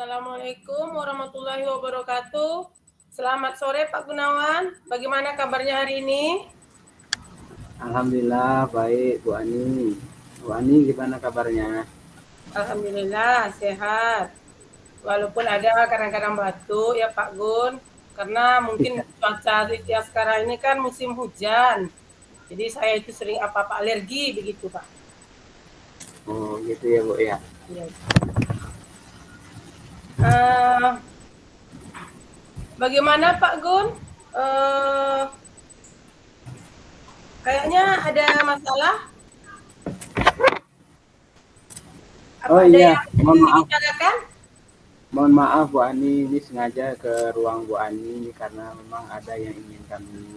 Assalamualaikum warahmatullahi wabarakatuh. Selamat sore Pak Gunawan. Bagaimana kabarnya hari ini? Alhamdulillah baik Bu Ani. Bu Ani gimana kabarnya? Alhamdulillah sehat. Walaupun ada kadang-kadang batuk ya Pak Gun, karena mungkin cuaca yang sekarang ini kan musim hujan. Jadi saya itu sering apa-apa alergi begitu Pak. Oh gitu ya Bu ya. Ya. Eh, Bagaimana Pak Gun? Eh, Kayaknya ada masalah. Apa Oh ada iya, yang ingin dibicarakan? mohon maaf Bu Ani, ini sengaja ke ruang Bu Ani karena memang ada yang ingin kami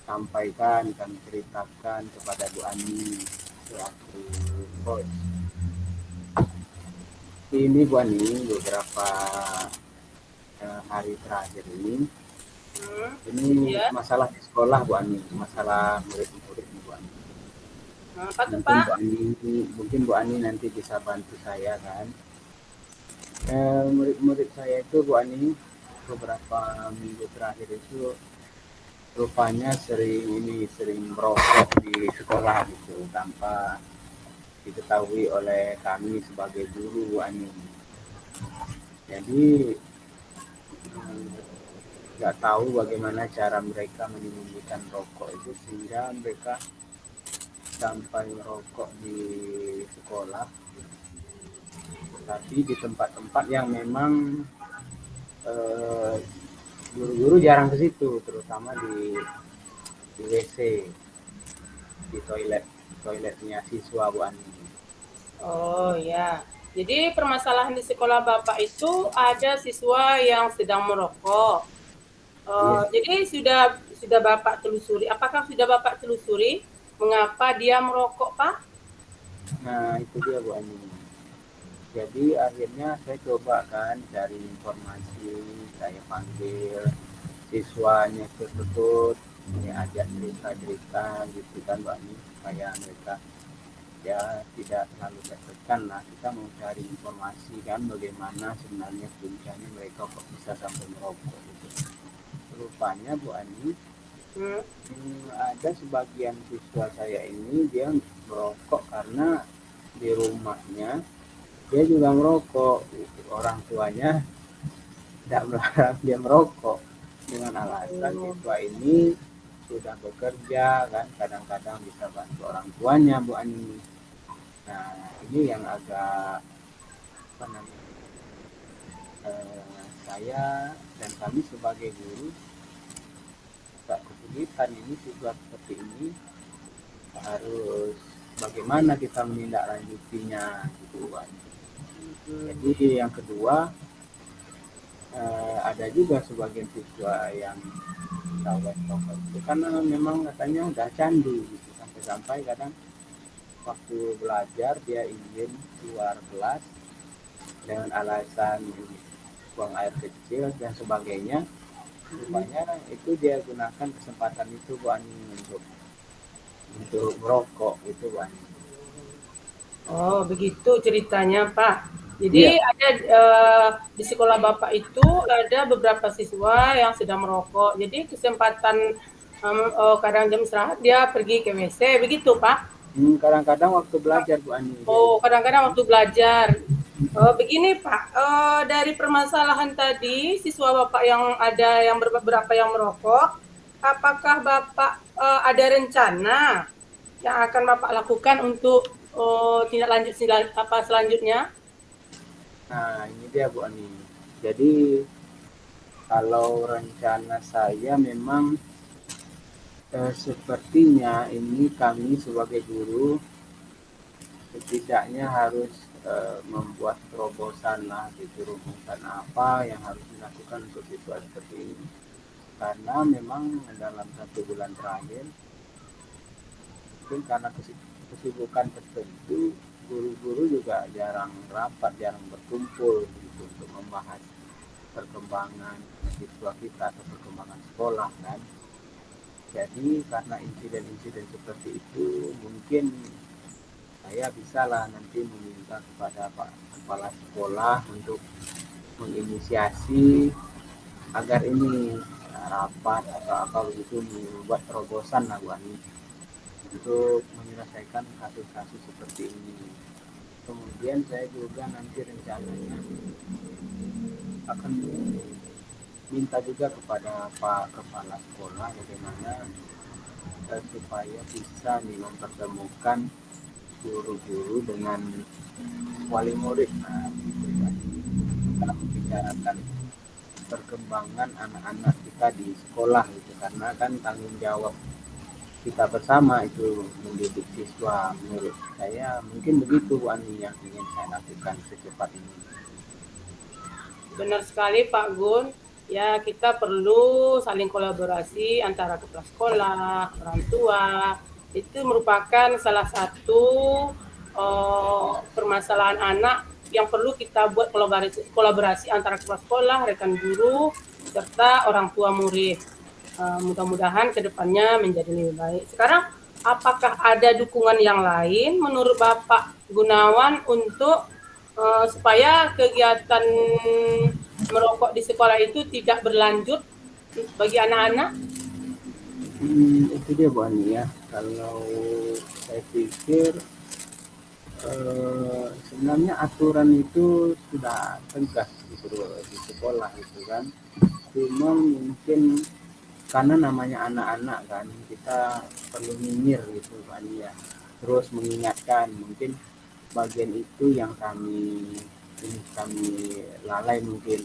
sampaikan, kami ceritakan kepada Bu Ani selaku host. Ini Bu Ani beberapa hari terakhir ini Ya. masalah di sekolah Bu Ani, masalah murid-murid Bu Ani. Apa tuh Mungkin Pak? Bu Ani nanti bisa bantu saya kan. Murid-murid saya itu Bu Ani beberapa minggu terakhir itu rupanya sering merokok di sekolah gitu tanpa diketahui oleh kami sebagai guru Bu Ani. Jadi nggak tahu bagaimana cara mereka menyembunyikan rokok itu sehingga mereka sampai merokok di sekolah, tapi di tempat-tempat yang memang eh, guru-guru jarang ke situ, terutama di WC, di toiletnya siswa Bu Ani. Oh ya. Jadi permasalahan di sekolah Bapak itu ada siswa yang sedang merokok. Iya. Jadi sudah Bapak telusuri. Apakah sudah Bapak telusuri mengapa dia merokok, Pak? Nah itu dia Bu Ani. Jadi akhirnya saya coba kan cari informasi, saya panggil siswanya tersebut, saya ajak cerita-cerita gitu kan Bu Ani, supaya mereka ya tidak terlalu tertekan lah, kita mau cari informasi kan bagaimana sebenarnya puncaknya mereka kok bisa sampai merokok gitu. Rupanya Bu Ani, Hmm. ada sebagian siswa saya ini dia merokok karena di rumahnya dia juga merokok gitu. Orang tuanya tidak melarang dia merokok dengan alasan Oh. siswa ini sudah bekerja kan, kadang-kadang bisa bantu orang tuanya Bu Ani. Nah ini yang agak apa namanya, saya dan kami sebagai guru agak kesulitan ini, situasi seperti ini harus bagaimana kita menindaklanjutinya gitu Pak. Jadi yang kedua, ada juga sebagian siswa yang tahu rokok itu karena memang katanya udah candu gitu, sampai-sampai kadang waktu belajar dia ingin keluar kelas dengan alasan buang air kecil dan sebagainya. Rupanya itu dia gunakan kesempatan itu Bu Ani untuk merokok itu Bu Ani. Oh, begitu ceritanya, Pak. Iya. Jadi ada di sekolah Bapak itu ada beberapa siswa yang sedang merokok. Jadi kesempatan kadang jam istirahat dia pergi ke WC, begitu, Pak? Kadang-kadang waktu belajar Bu Ani dia Oh, itu. kadang-kadang waktu belajar. Begini Pak, dari permasalahan tadi siswa Bapak yang ada yang beberapa yang merokok, apakah Bapak ada rencana yang akan Bapak lakukan untuk tindak lanjut apa selanjutnya? Nah ini dia Bu Ani. Jadi kalau rencana saya memang sepertinya ini kami sebagai guru setidaknya harus membuat terobosan lah gitu, rumusan apa yang harus dilakukan untuk situasi seperti ini. Karena memang dalam 1 bulan terakhir mungkin karena kesibukan tertentu guru-guru juga jarang rapat, jarang berkumpul gitu, untuk membahas perkembangan siswa kita atau perkembangan sekolah kan. Jadi karena insiden-insiden seperti itu mungkin saya bisa lah nanti meminta kepada Pak Kepala Sekolah untuk menginisiasi agar ini rapat atau apa begitu membuat terobosan lah Bu Ani untuk menyelesaikan kasus-kasus seperti ini. Kemudian saya juga nanti rencananya akan minta juga kepada Pak Kepala Sekolah bagaimana supaya bisa nih mempertemukan guru-guru dengan wali murid. Nah, gitu kan. Kita membicarakan perkembangan anak-anak kita di sekolah gitu karena kan tanggung jawab kita bersama itu mendidik siswa. Menurut saya mungkin begitu Bu Ani yang ingin saya lakukan secepat ini. Benar sekali Pak Gun. Ya, kita perlu saling kolaborasi antara kepala sekolah, orang tua. Itu merupakan salah satu permasalahan anak yang perlu kita buat kolaborasi antara kepala sekolah, rekan guru, serta orang tua murid. Mudah-mudahan kedepannya menjadi lebih baik. Sekarang, apakah ada dukungan yang lain menurut Bapak Gunawan untuk supaya kegiatan merokok di sekolah itu tidak berlanjut bagi anak-anak? Itu dia Bu Ani ya. Kalau saya pikir sebenarnya aturan itu sudah tegas gitu di sekolah itu kan. Cuma mungkin karena namanya anak-anak kan kita perlu nyinyir gitu kan ya. Terus mengingatkan mungkin bagian itu yang kami lalai mungkin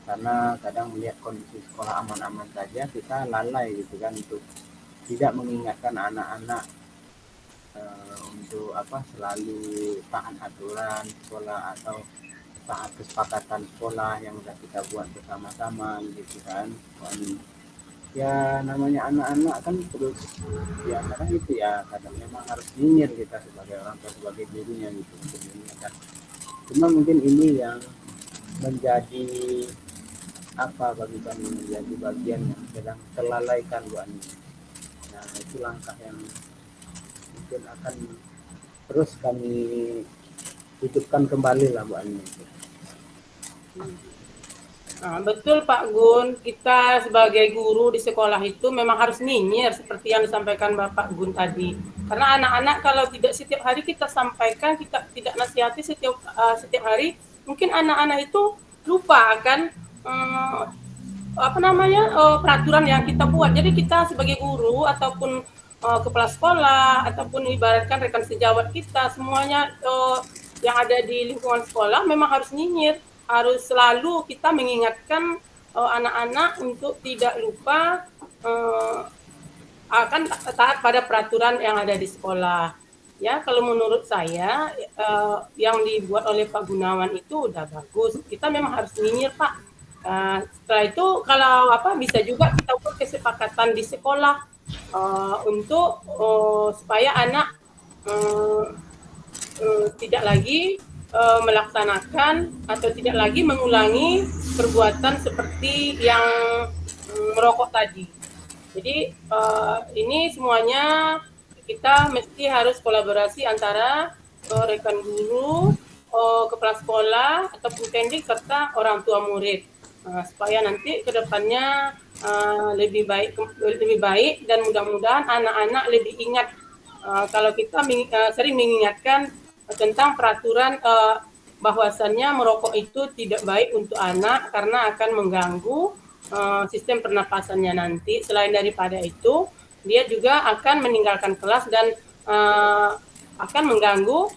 karena kadang melihat kondisi sekolah aman-aman saja kita lalai gitu kan untuk tidak mengingatkan anak-anak untuk apa selalu taat aturan sekolah atau taat kesepakatan sekolah yang sudah kita buat bersama-sama gitu kan. Ya namanya anak-anak kan terus ya kadang itu ya kadang memang harus nyinyir kita sebagai orang tua sebagai gurunya gitu untuk mengingatkan. Cuma mungkin ini yang menjadi apa bagi kami menjadi bagian yang sedang terlalaikan Bu Ani. Nah itu langkah yang mungkin akan terus kami hidupkan kembali lah Bu Ani. Nah, betul Pak Gun, kita sebagai guru di sekolah itu memang harus nyinyir seperti yang disampaikan Bapak Gun tadi. Karena anak-anak kalau tidak setiap hari kita sampaikan, kita tidak nasihati setiap hari, mungkin anak-anak itu lupa akan peraturan yang kita buat. Jadi kita sebagai guru ataupun kepala sekolah ataupun ibaratkan rekan sejawat kita semuanya yang ada di lingkungan sekolah memang harus nyinyir, harus selalu kita mengingatkan anak-anak untuk tidak lupa akan taat pada peraturan yang ada di sekolah. Ya, kalau menurut saya yang dibuat oleh Pak Gunawan itu udah bagus. Kita memang harus nyinyir Pak. Setelah itu kalau bisa juga kita buat kesepakatan di sekolah untuk supaya anak tidak lagi melaksanakan atau tidak lagi mengulangi perbuatan seperti yang merokok tadi. Jadi ini semuanya kita mesti harus kolaborasi antara rekan guru, kepala sekolah ataupun pendik serta orang tua murid. Supaya nanti kedepannya lebih baik dan mudah-mudahan anak-anak lebih ingat kalau kita sering mengingatkan tentang peraturan bahwasannya merokok itu tidak baik untuk anak karena akan mengganggu sistem pernapasannya nanti. Selain daripada itu, dia juga akan meninggalkan kelas dan akan mengganggu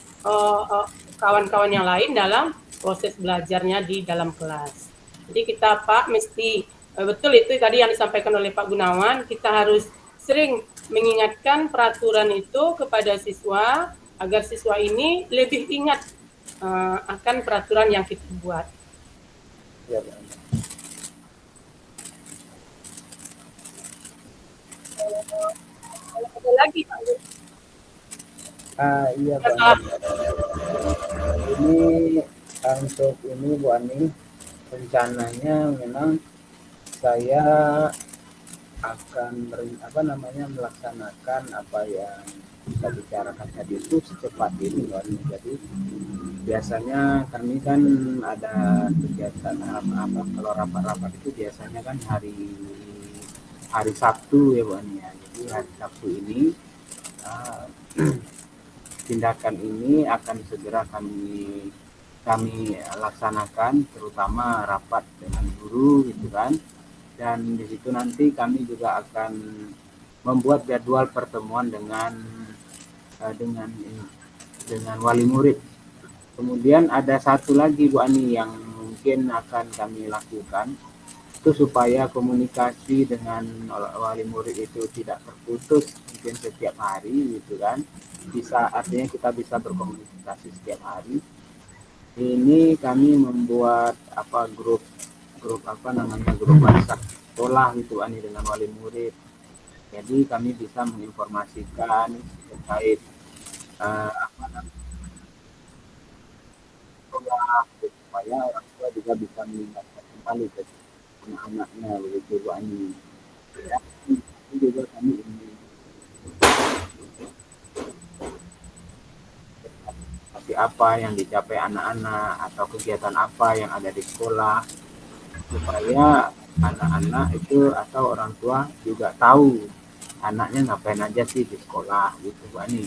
kawan-kawan yang lain dalam proses belajarnya di dalam kelas. Jadi kita Pak mesti betul itu tadi yang disampaikan oleh Pak Gunawan, kita harus sering mengingatkan peraturan itu kepada siswa agar siswa ini lebih ingat akan peraturan yang kita buat. Ya, ada lagi Pak? Iya Pak. Ini untuk ini Bu Ani rencananya memang saya akan melaksanakan apa yang kita bicarakan tadi itu secepat ini Bang. Jadi biasanya kami kan ada kegiatan apa kalau rapat-rapat itu biasanya kan hari hari Sabtu ya Bang ya. Jadi hari Sabtu ini uh, tindakan ini akan segera kami laksanakan, terutama rapat dengan guru gitu kan. Dan di situ nanti kami juga akan membuat jadwal pertemuan eh, dengan dengan wali murid. Kemudian ada satu lagi Bu Ani yang mungkin akan kami lakukan itu supaya komunikasi dengan wali murid itu tidak terputus mungkin setiap hari gitu kan. Bisa artinya kita bisa berkomunikasi setiap hari. Ini kami membuat apa grup apa namanya grup WhatsApp sekolah gitu Ani dengan wali murid. Jadi kami bisa menginformasikan terkait apa namanya sekolah gitu, supaya orang tua juga bisa mengingatkan kembali ke anak-anaknya begitu Bu Ani. Ya, ini juga kami ingin tapi apa yang dicapai anak-anak atau kegiatan apa yang ada di sekolah supaya anak-anak itu atau orang tua juga tahu anaknya ngapain aja sih di sekolah gitu Bu Ani.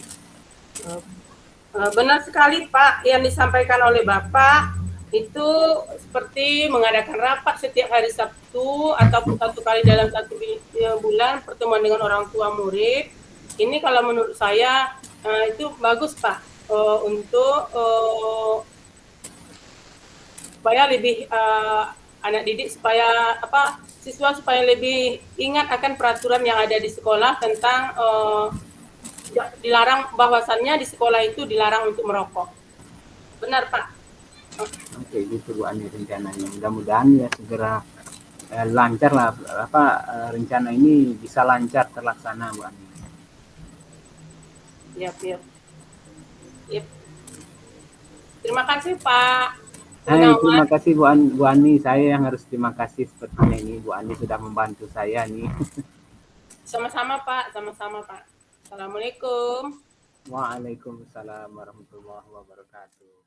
Benar sekali Pak, yang disampaikan oleh Bapak itu seperti mengadakan rapat setiap hari Sabtu ataupun 1 kali dalam 1 bulan pertemuan dengan orang tua murid. Ini kalau menurut saya itu bagus Pak, untuk supaya lebih anak didik supaya siswa supaya lebih ingat akan peraturan yang ada di sekolah tentang dilarang, bahwasannya di sekolah itu dilarang untuk merokok. Benar Pak. Oke gitu Bu Ani rencananya. Mudah-mudahan ya segera lancar lah apa rencana ini bisa lancar terlaksana Bu Ani. Yap, yap. Yap. Terima kasih Pak Hai, Gunawan. terima kasih Bu Ani. Saya yang harus terima kasih sepertinya ini Bu Ani sudah membantu saya nih. Sama-sama Pak, sama-sama Pak. Assalamualaikum. Waalaikumsalam warahmatullahi wabarakatuh.